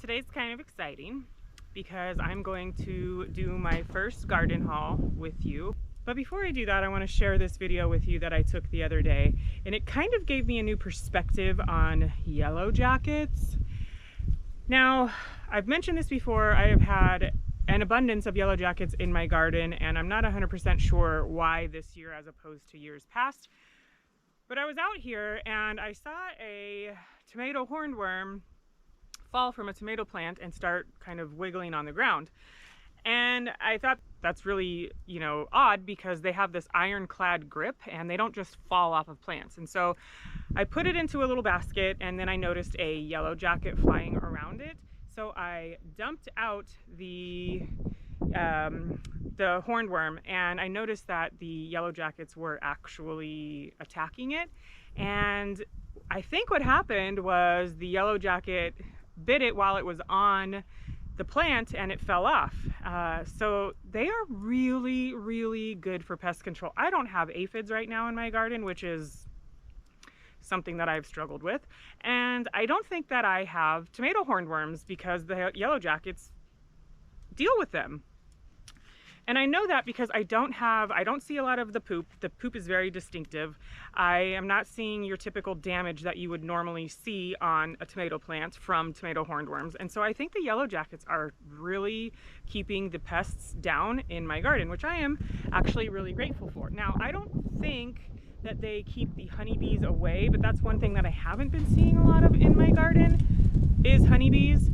Today's kind of exciting because I'm going to do my first garden haul with you. But before I do that, I want to share this video with you that I took the other day, and it kind of gave me a new perspective on yellow jackets. Now, I've mentioned this before, I have had an abundance of yellow jackets in my garden, and I'm not 100% sure why this year as opposed to years past. But I was out here and I saw a tomato hornworm fall from a tomato plant and start kind of wiggling on the ground. And I thought that's really, odd because they have this ironclad grip and they don't just fall off of plants. And so I put it into a little basket, and then I noticed a yellow jacket flying around it. So I dumped out the hornworm, and I noticed that the yellow jackets were actually attacking it. And I think what happened was the yellow jacket bit it while it was on the plant and it fell off. So they are really, really good for pest control. I don't have aphids right now in my garden, which is something that I've struggled with. And I don't think that I have tomato hornworms because the yellow jackets deal with them. And I know that because I don't see a lot of the poop. The poop is very distinctive. I am not seeing your typical damage that you would normally see on a tomato plant from tomato hornworms. And so I think the yellow jackets are really keeping the pests down in my garden, which I am actually really grateful for. Now, I don't think that they keep the honeybees away, but that's one thing that I haven't been seeing a lot of in my garden is honeybees.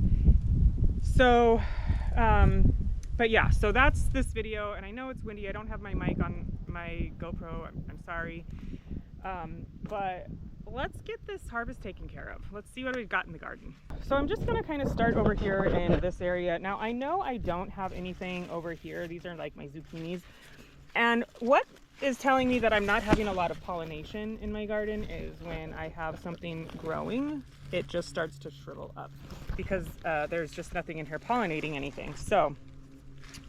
So, but yeah, so that's this video, and I know it's windy. I don't have my mic on my GoPro. I'm sorry. But let's get this harvest taken care of. Let's see what we've got in the garden. So I'm just gonna kind of start over here in this area. Now I know I don't have anything over here. These are like my zucchinis. And what is telling me that I'm not having a lot of pollination in my garden is when I have something growing, it just starts to shrivel up because there's just nothing in here pollinating anything. So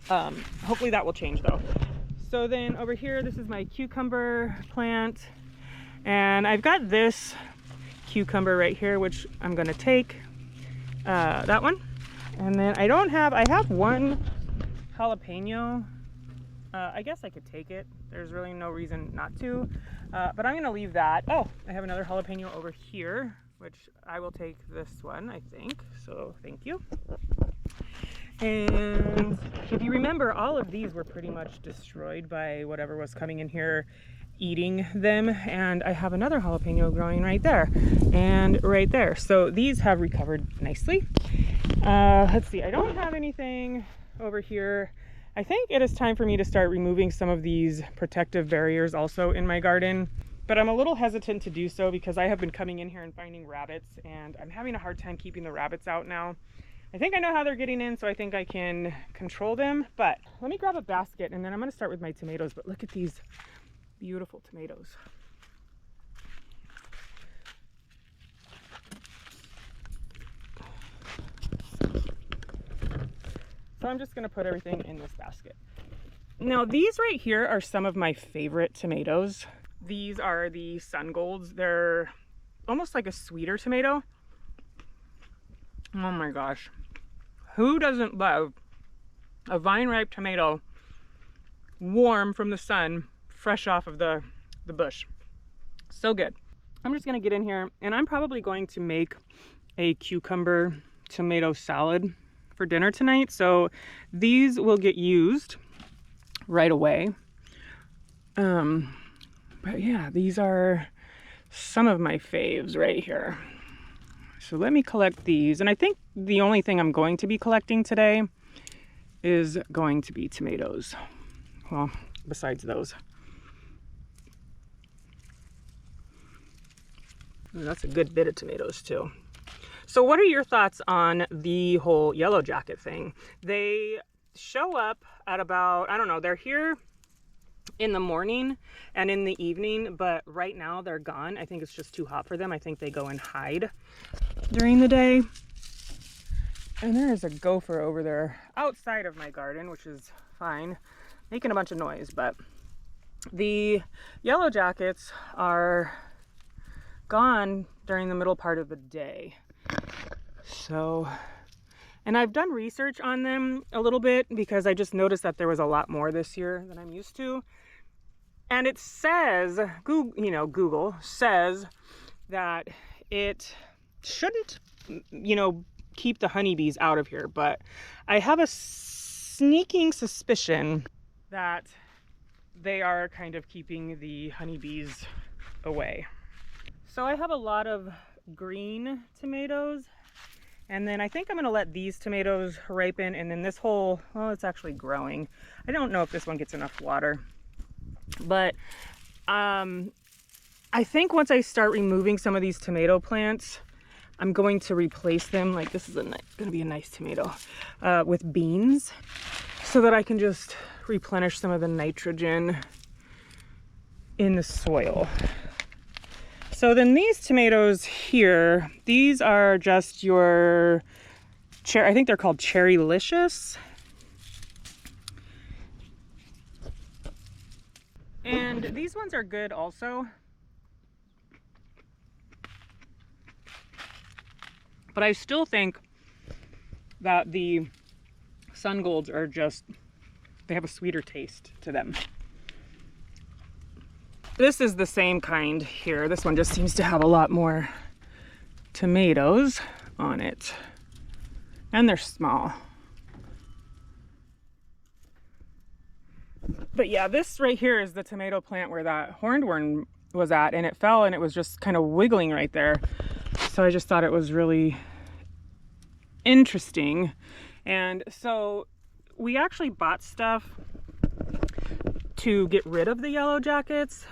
hopefully that will change though. So then over here, this is my cucumber plant, and I've got this cucumber right here, which I'm gonna take, that one. And then I have one jalapeno. I guess I could take it. There's really no reason not to, but I'm gonna leave that. Oh, I have another jalapeno over here, which I will take this one, I think. So thank you. And if you remember, all of these were pretty much destroyed by whatever was coming in here eating them. And I have another jalapeno growing right there and right there. So these have recovered nicely. Let's see, I don't have anything over here. I think it is time for me to start removing some of these protective barriers also in my garden. But I'm a little hesitant to do so because I have been coming in here and finding rabbits, and I'm having a hard time keeping the rabbits out now. I think I know how they're getting in, so I think I can control them. But let me grab a basket, and then I'm going to start with my tomatoes. But look at these beautiful tomatoes. So I'm just going to put everything in this basket. Now, these right here are some of my favorite tomatoes. These are the Sun Golds. They're almost like a sweeter tomato. Oh my gosh. Who doesn't love a vine-ripe tomato warm from the sun, fresh off of the bush? So good. I'm just gonna get in here, and I'm probably going to make a cucumber tomato salad for dinner tonight. So these will get used right away. But yeah, these are some of my faves right here. So let me collect these. And I think the only thing I'm going to be collecting today is going to be tomatoes. Well, besides those. Ooh, that's a good bit of tomatoes too. So what are your thoughts on the whole yellow jacket thing? They show up at about, I don't know, they're here in the morning and in the evening, but right now they're gone. I think it's just too hot for them. I think they go and hide during the day. And there is a gopher over there outside of my garden, which is fine, making a bunch of noise. But the yellow jackets are gone during the middle part of the day. So And I've done research on them a little bit because I just noticed that there was a lot more this year than I'm used to. And it says, Google says that it shouldn't, keep the honeybees out of here. But I have a sneaking suspicion that they are kind of keeping the honeybees away. So I have a lot of green tomatoes, and then I think I'm going to let these tomatoes ripen, and then this whole, well, it's actually growing. I don't know if this one gets enough water, but I think once I start removing some of these tomato plants, I'm going to replace them, like this is going to be a nice tomato, with beans, so that I can just replenish some of the nitrogen in the soil. So then these tomatoes here, these are just your I think they're called Cherrylicious. And these ones are good also. But I still think that the Sun Golds are just, they have a sweeter taste to them. This is the same kind here. This one just seems to have a lot more tomatoes on it. And they're small. But yeah, this right here is the tomato plant where that hornworm was at, and it fell and it was just kind of wiggling right there. So I just thought it was really interesting. And so we actually bought stuff to get rid of the yellow jackets,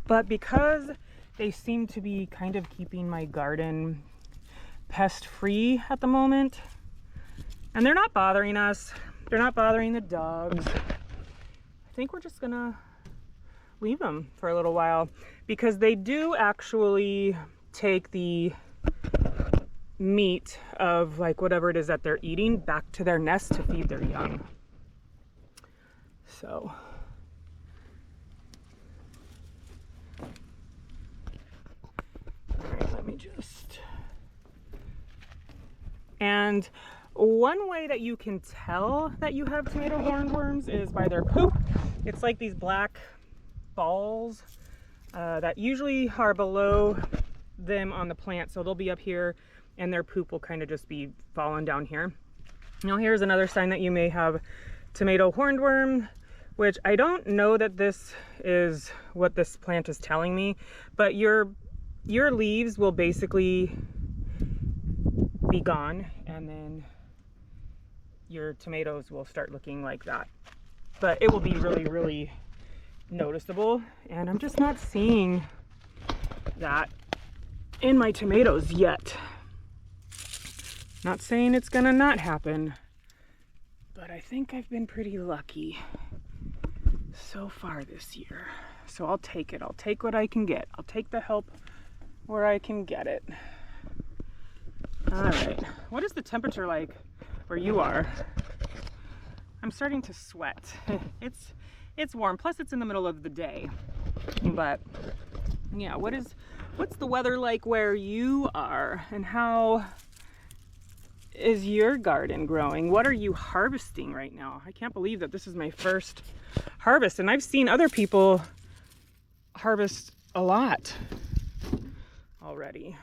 but because they seem to be kind of keeping my garden pest free at the moment, and they're not bothering us, they're not bothering the dogs, I think we're just gonna leave them for a little while, because they do actually take the meat of like whatever it is that they're eating back to their nest to feed their young. So let me just, and one way that you can tell that you have tomato hornworms is by their poop. It's like these black balls that usually are below them on the plant, so they'll be up here and their poop will kind of just be falling down here. Now here's another sign that you may have tomato hornworm, which I don't know that this is what this plant is telling me, but your leaves will basically be gone, and then your tomatoes will start looking like that. But it will be really, really noticeable, and I'm just not seeing that in my tomatoes yet. Not saying it's gonna not happen, but I think I've been pretty lucky so far this year. So I'll take it. I'll take what I can get. I'll take the help where I can get it. All right, what is the temperature like where you are? I'm starting to sweat. It's warm, plus it's in the middle of the day. But yeah, what's the weather like where you are, and how is your garden growing? What are you harvesting right now? I can't believe that this is my first harvest, and I've seen other people harvest a lot already.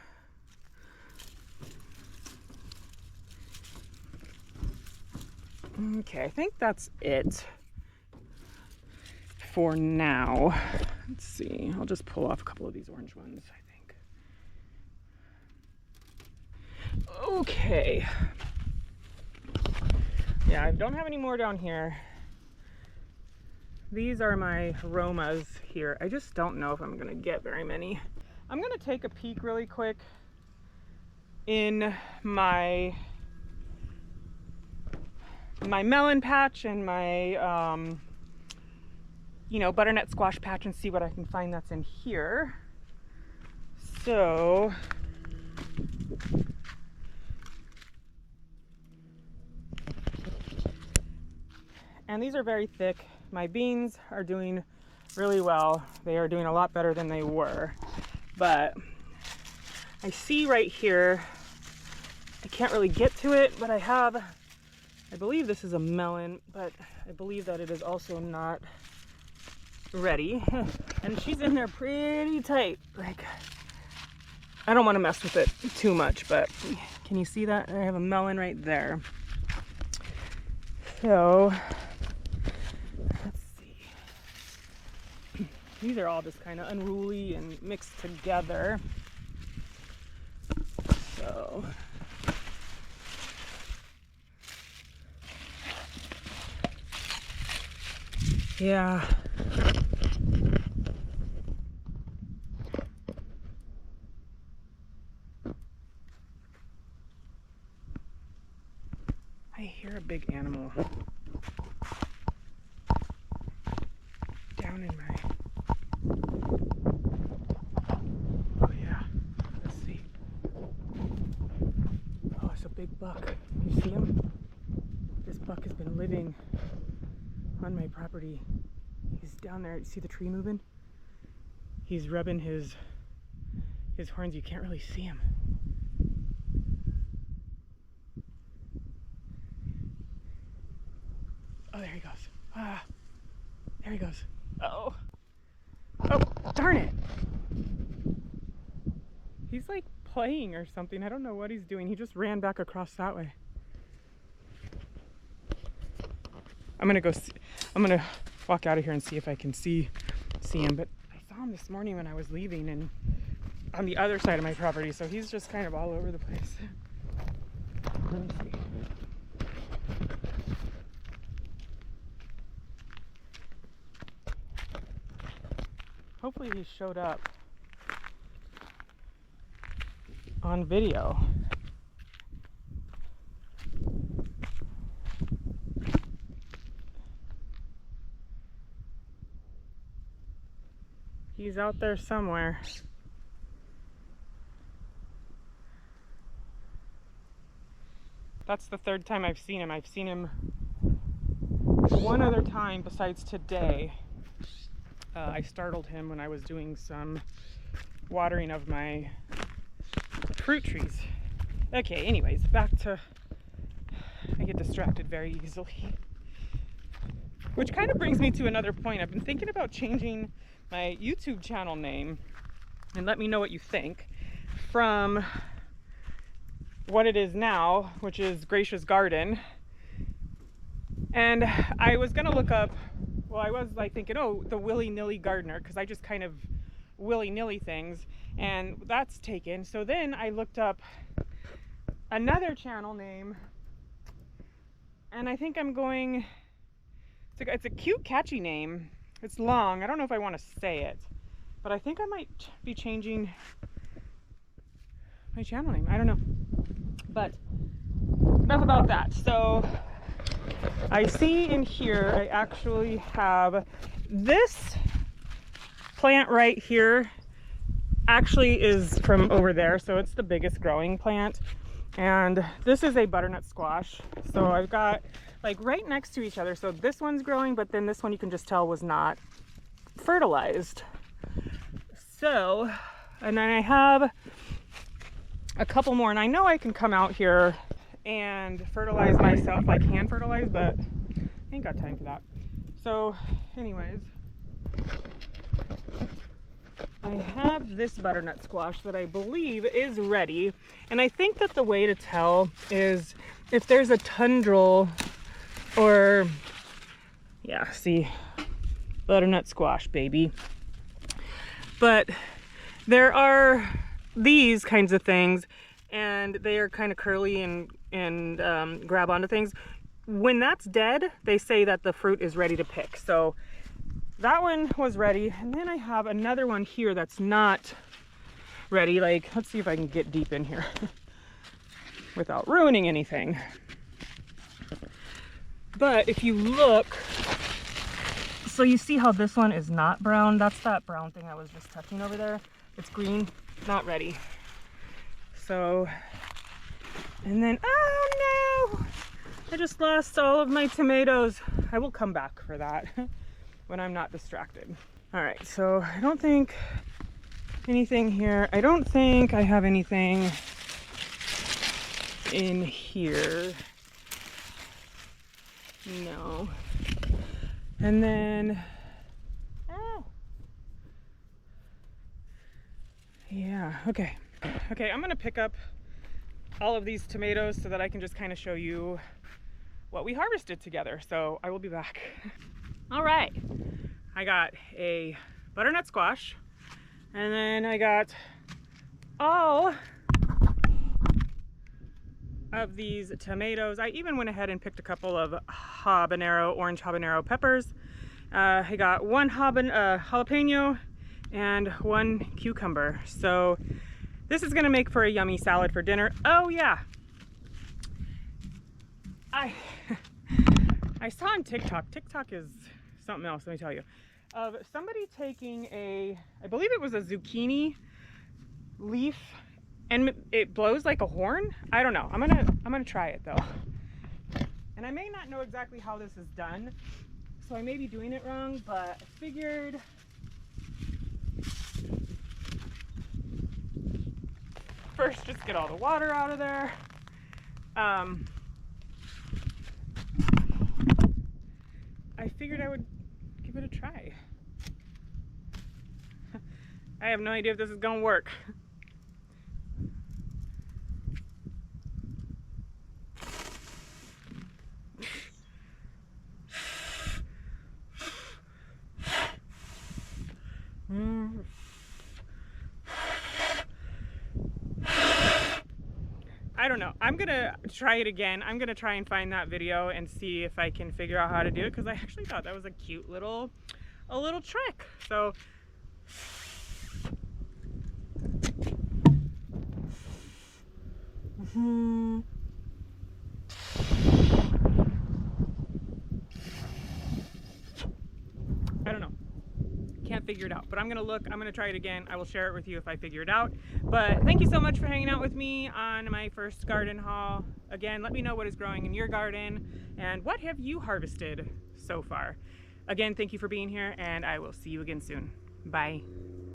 Okay, I think that's it for now. Let's see, I'll just pull off a couple of these orange ones, I think. Okay. Yeah, I don't have any more down here. These are my aromas here. I just don't know if I'm gonna get very many. I'm gonna take a peek really quick in my melon patch and my butternut squash patch and see what I can find that's in here. So and these are very thick. My beans are doing really well. They are doing a lot better than they were. But I see right here I can't really get to it, but I believe this is a melon, but I believe that it is also not ready. And she's in there pretty tight. Like, I don't want to mess with it too much, but can you see that? I have a melon right there. So, let's see. These are all just kind of unruly and mixed together. So, yeah. I hear a big animal down in my... Oh yeah, let's see. Oh, it's a big buck. You see him? This buck has been living on my property. He's down there. You see the tree moving? He's rubbing his horns. You can't really see him. Oh, there he goes. Ah, there he goes. Oh. Oh, darn it. He's like playing or something. I don't know what he's doing. He just ran back across that way. I'm gonna walk out of here and see if I can see him. But I saw him this morning when I was leaving and on the other side of my property. So he's just kind of all over the place. Let me see. Hopefully he showed up on video. He's out there somewhere. That's the third time I've seen him. I've seen him one other time besides today. I startled him when I was doing some watering of my fruit trees. Okay, anyways, back to... I get distracted very easily. Which kind of brings me to another point. I've been thinking about changing my YouTube channel name, and let me know what you think, from what it is now, which is Gracious Garden. And I was gonna look up, well, I was like thinking, oh, the willy-nilly gardener, because I just kind of willy-nilly things, and that's taken. So then I looked up another channel name, and I think I'm going, it's a cute, catchy name. It's long. I don't know if I want to say it, but I think I might be changing my channel name. I don't know. But enough about that. So I see in here, I actually have this plant right here, actually is from over there. So it's the biggest growing plant. And this is a butternut squash. So I've got like right next to each other. So this one's growing, but then this one you can just tell was not fertilized. So, and then I have a couple more, and I know I can come out here and fertilize myself, like hand fertilize, but I ain't got time for that. So anyways, I have this butternut squash that I believe is ready, and I think that the way to tell is if there's a tundral, or yeah, see, butternut squash, baby. But there are these kinds of things, and they are kind of curly and grab onto things. When that's dead, they say that the fruit is ready to pick. So that one was ready, and then I have another one here that's not ready. Like, let's see if I can get deep in here without ruining anything. But if you look, so you see how this one is not brown? That's that brown thing I was just touching over there. It's green, not ready. So, and then, oh no! I just lost all of my tomatoes. I will come back for that when I'm not distracted. All right, so I don't think anything here. I don't think I have anything in here. No. And then, yeah, okay. Okay, I'm gonna pick up all of these tomatoes so that I can just kind of show you what we harvested together. So I will be back. All right, I got a butternut squash, and then I got all of these tomatoes. I even went ahead and picked a couple of orange habanero peppers. I got one jalapeno and one cucumber. So this is gonna make for a yummy salad for dinner. Oh yeah, I saw on TikTok. TikTok is something else, let me tell you. Of somebody taking I believe it was a zucchini leaf, and it blows like a horn. I don't know. I'm gonna try it though. And I may not know exactly how this is done, so I may be doing it wrong, but I figured first just get all the water out of there. I figured I would give it a try. I have no idea if this is gonna work. I don't know. I'm gonna try it again. I'm gonna try and find that video and see if I can figure out how to do it, because I actually thought that was a cute little trick. So I don't know. Can't figure it out, but I'm gonna try it again. I will share it with you if I figure it out. But thank you so much for hanging out with me on my first garden haul. Again, let me know what is growing in your garden and what have you harvested so far. Again, thank you for being here, and I will see you again soon. Bye.